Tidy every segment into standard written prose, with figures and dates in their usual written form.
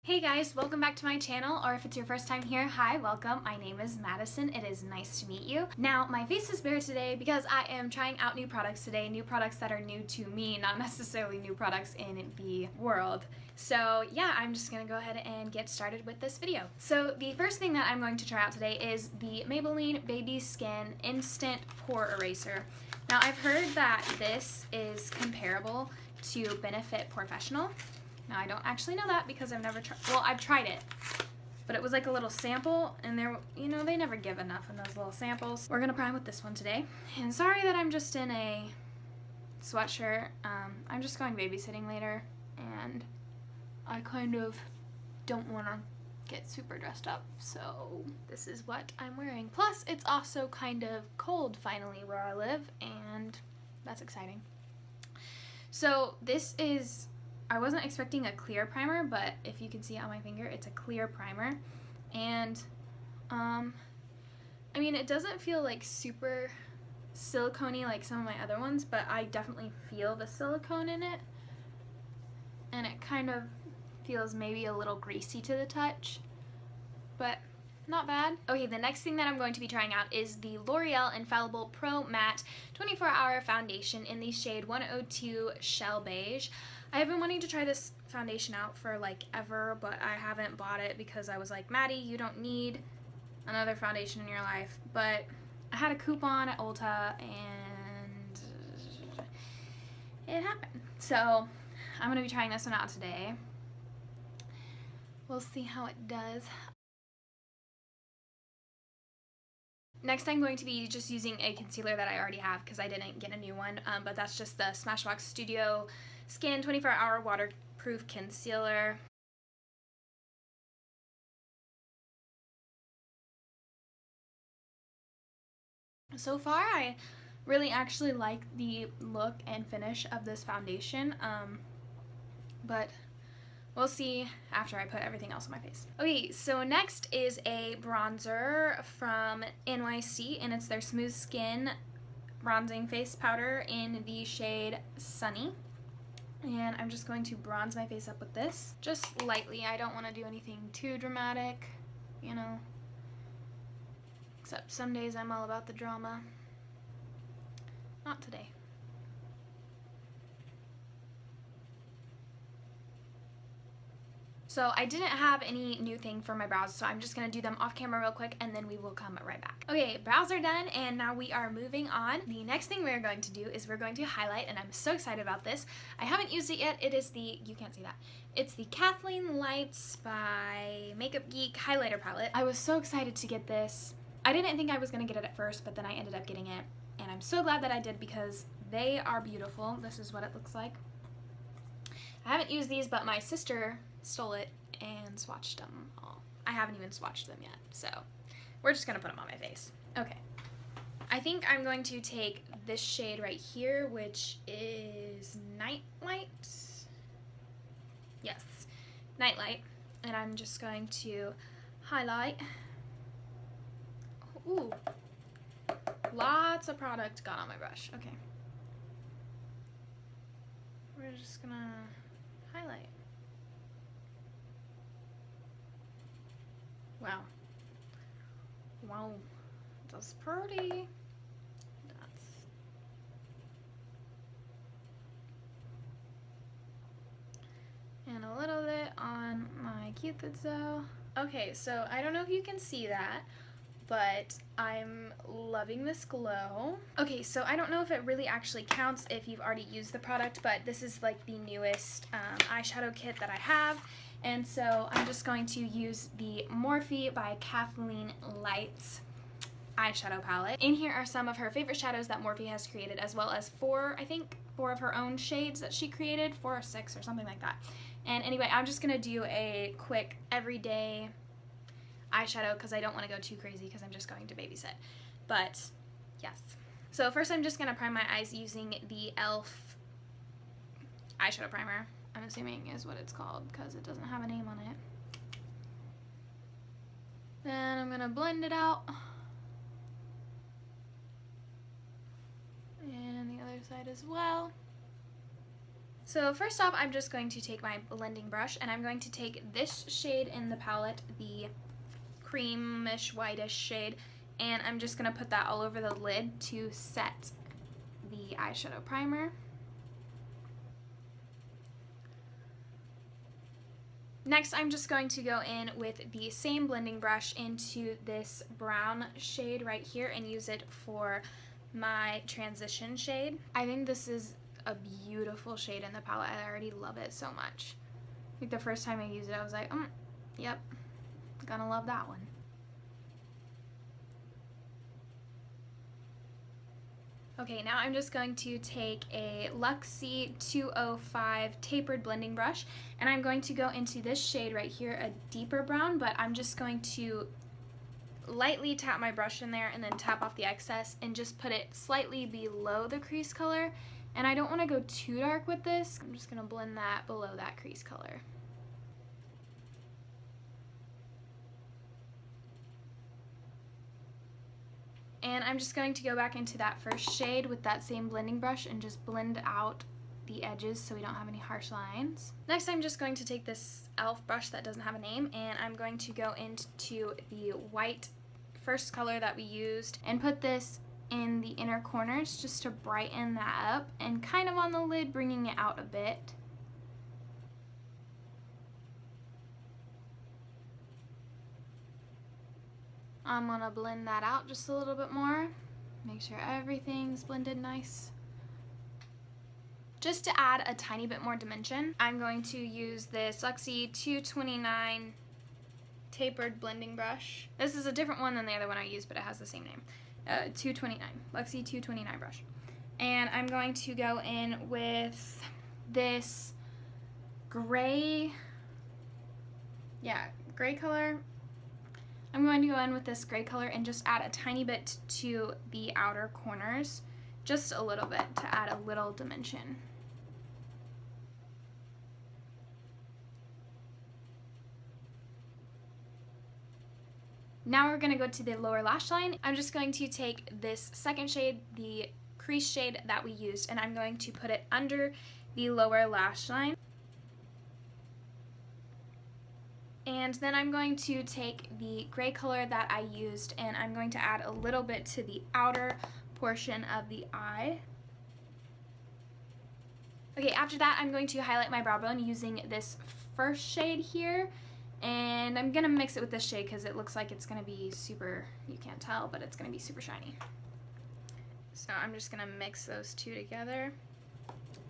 Hey guys, welcome back to my channel, or if it's your first time here, hi, welcome. My name is Madison. It is nice to meet you. Now, my face is bare today because I am trying out new products today, new products that are new to me, not necessarily new products in the world. So yeah, I'm just gonna go ahead and get started with this video. So the first thing that I'm going to try out today is the Maybelline Baby Skin Instant Pore Eraser. Now, I've heard that this is comparable to Benefit Professional. Now, I don't actually know that because I've never tried, well, I've tried it, but it was like a little sample, and there, you know, they never give enough in those little samples. We're gonna prime with this one today, and sorry that I'm just in a sweatshirt. I'm just going babysitting later, and I kind of don't want to get super dressed up, so this is what I'm wearing. Plus, it's also kind of cold finally where I live, and that's exciting. So this is, I wasn't expecting a clear primer, but if you can see on my finger, it's a clear primer. And, I mean, it doesn't feel like super silicone-y like some of my other ones, but I definitely feel the silicone in it. And it kind of feels maybe a little greasy to the touch, but not bad. Okay, the next thing that I'm going to be trying out is the L'Oreal Infallible Pro Matte 24-Hour Foundation in the shade 102 Shell Beige. I have been wanting to try this foundation out for like ever, but I haven't bought it because I was like, Maddie, you don't need another foundation in your life. But I had a coupon at Ulta and it happened. So I'm going to be trying this one out today. We'll see how it does. Next, I'm going to be just using a concealer that I already have because I didn't get a new one, but that's just the Smashbox Studio Skin 24-Hour Waterproof Concealer. So far, I really actually like the look and finish of this foundation, but we'll see after I put everything else on my face. Okay, so next is a bronzer from NYC, and it's their Smooth Skin Bronzing Face Powder in the shade Sunny. And I'm just going to bronze my face up with this, just lightly. I don't want to do anything too dramatic, you know, except some days I'm all about the drama. Not today. So I didn't have any new thing for my brows, so I'm just going to do them off camera real quick, and then we will come right back. Okay, brows are done, and now we are moving on. The next thing we're going to do is we're going to highlight, and I'm so excited about this. I haven't used it yet. It is the, you can't see that, it's the Kathleen Lights by Makeup Geek highlighter palette. I was so excited to get this. I didn't think I was going to get it at first, but then I ended up getting it, and I'm so glad that I did because they are beautiful. This is what it looks like. I haven't used these, but my sister stole it and swatched them all. I haven't even swatched them yet, so we're just gonna put them on my face. Okay, I think I'm going to take this shade right here, which is Nightlight. Yes, Nightlight, and I'm just going to highlight. Ooh, lots of product got on my brush. Okay, we're just gonna highlight. Wow. Wow. That's pretty. That's... And a little bit on my Cupid's though. Okay, so I don't know if you can see that, but I'm loving this glow. Okay, so I don't know if it really actually counts if you've already used the product, but this is like the newest eyeshadow kit that I have. And so I'm just going to use the Morphe by Kathleen Lights eyeshadow palette. In here are some of her favorite shadows that Morphe has created, as well as four of her own shades that she created, 4 or 6 or something like that. And anyway, I'm just gonna do a quick everyday eyeshadow because I don't want to go too crazy because I'm just going to babysit. But yes. So first I'm just gonna prime my eyes using the e.l.f. eyeshadow primer. I'm assuming is what it's called because it doesn't have a name on it. Then I'm gonna blend it out. And the other side as well. So first off, I'm just going to take my blending brush and I'm going to take this shade in the palette, the creamish whitish shade, and I'm just going to put that all over the lid to set the eyeshadow primer. Next, I'm just going to go in with the same blending brush into this brown shade right here and use it for my transition shade. I think this is a beautiful shade in the palette. I already love it so much. Like the first time I used it, I was like, yep, gonna love that one. Okay, now I'm just going to take a Luxie 205 tapered blending brush and I'm going to go into this shade right here, a deeper brown, but I'm just going to lightly tap my brush in there and then tap off the excess and just put it slightly below the crease color. And I don't want to go too dark with this. I'm just going to blend that below that crease color. And I'm just going to go back into that first shade with that same blending brush and just blend out the edges so we don't have any harsh lines. Next, I'm just going to take this e.l.f. brush that doesn't have a name and I'm going to go into the white first color that we used and put this in the inner corners just to brighten that up and kind of on the lid, bringing it out a bit. I'm gonna blend that out just a little bit more. Make sure everything's blended nice. Just to add a tiny bit more dimension, I'm going to use this Luxie 229 tapered blending brush. This is a different one than the other one I used, but it has the same name. 229, Luxie 229 brush. And I'm going to go in with this gray color. I'm going to go in with this gray color and just add a tiny bit to the outer corners, just a little bit to add a little dimension. Now we're going to go to the lower lash line. I'm just going to take this second shade, the crease shade that we used, and I'm going to put it under the lower lash line. And then I'm going to take the gray color that I used and I'm going to add a little bit to the outer portion of the eye. Okay, after that I'm going to highlight my brow bone using this first shade here, and I'm gonna mix it with this shade because it looks like it's gonna be super, you can't tell, but it's gonna be super shiny. So I'm just gonna mix those two together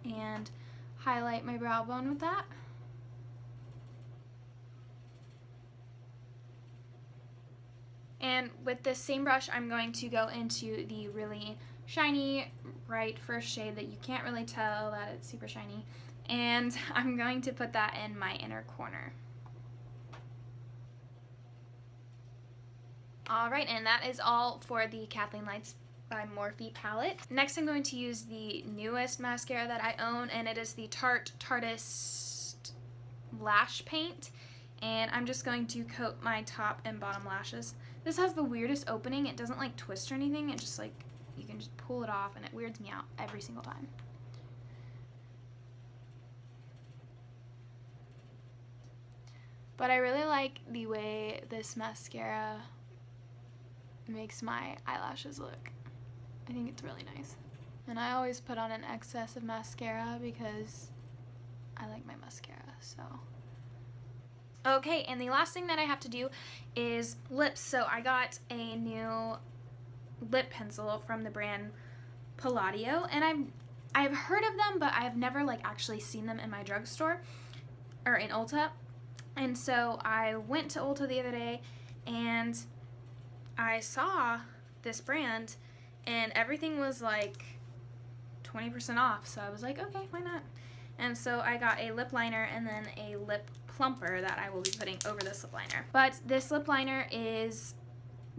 and highlight my brow bone with that. And with this same brush, I'm going to go into the really shiny, bright first shade that you can't really tell that it's super shiny. And I'm going to put that in my inner corner. Alright, and that is all for the Kathleen Lights by Morphe palette. Next, I'm going to use the newest mascara that I own, and it is the Tarte Tartist Lash Paint. And I'm just going to coat my top and bottom lashes. This has the weirdest opening. It doesn't like twist or anything. It just like, you can just pull it off and it weirds me out every single time. But I really like the way this mascara makes my eyelashes look. I think it's really nice. And I always put on an excess of mascara because I like my mascara, so. Okay, and the last thing that I have to do is lips. So I got a new lip pencil from the brand Palladio, and I've heard of them, but I've never like actually seen them in my drugstore or in Ulta. And so I went to Ulta the other day and I saw this brand and everything was like 20% off. So I was like, okay, why not? And so I got a lip liner and then a lip plumper that I will be putting over this lip liner. But this lip liner is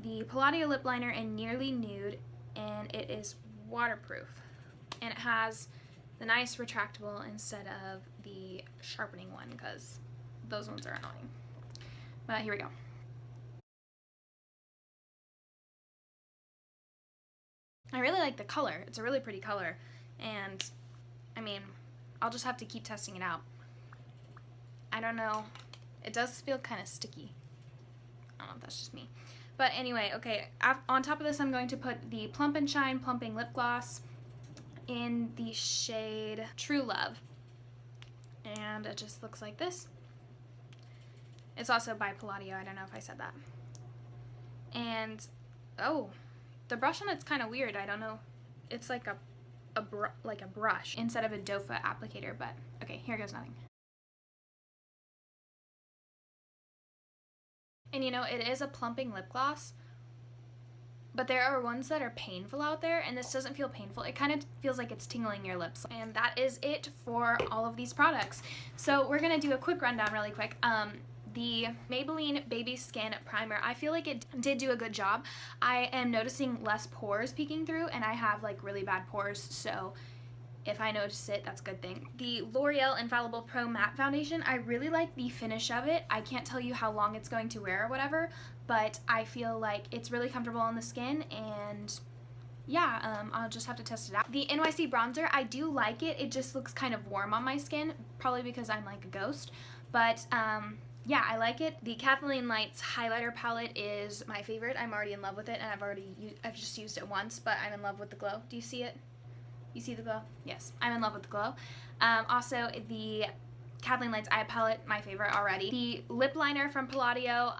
the Palladio lip liner in Nearly Nude, and it is waterproof. And it has the nice retractable instead of the sharpening one because those ones are annoying. But here we go. I really like the color. It's a really pretty color, and I mean, I'll just have to keep testing it out. I don't know. It does feel kind of sticky. I don't know if that's just me. But anyway, okay, on top of this, I'm going to put the Plump and Shine Plumping Lip Gloss in the shade True Love. And it just looks like this. It's also by Palladio. I don't know if I said that. And, oh, the brush on it's kind of weird. I don't know. It's like a brush instead of a doe foot applicator, but okay, here goes nothing. And you know, it is a plumping lip gloss, but there are ones that are painful out there, and this doesn't feel painful. It kind of feels like it's tingling your lips. And that is it for all of these products. So we're gonna do a quick rundown really quick. The Maybelline Baby Skin Primer, I feel like it did do a good job. I am noticing less pores peeking through, and I have like really bad pores, so if I notice it, that's a good thing. The L'Oreal Infallible Pro Matte Foundation, I really like the finish of it. I can't tell you how long it's going to wear or whatever, but I feel like it's really comfortable on the skin, and yeah, I'll just have to test it out. The NYC Bronzer, I do like it. It just looks kind of warm on my skin, probably because I'm like a ghost, but yeah, I like it. The Kathleen Lights highlighter palette is my favorite. I'm already in love with it, and I've just used it once, but I'm in love with the glow. Do you see it? You see the glow? Yes, I'm in love with the glow. Also, the Kathleen Lights eye palette, my favorite already. The lip liner from Palladio,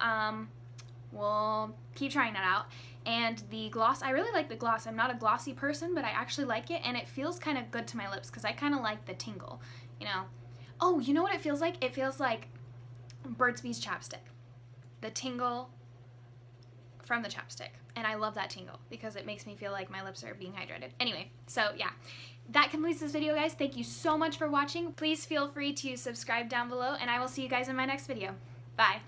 we'll keep trying that out. And the gloss, I really like the gloss. I'm not a glossy person, but I actually like it, and it feels kind of good to my lips because I kind of like the tingle, you know. Oh, you know what it feels like? It feels like Burt's Bees chapstick. The tingle from the chapstick. And I love that tingle because it makes me feel like my lips are being hydrated. Anyway, so yeah, that completes this video, guys. Thank you so much for watching. Please feel free to subscribe down below, and I will see you guys in my next video. Bye.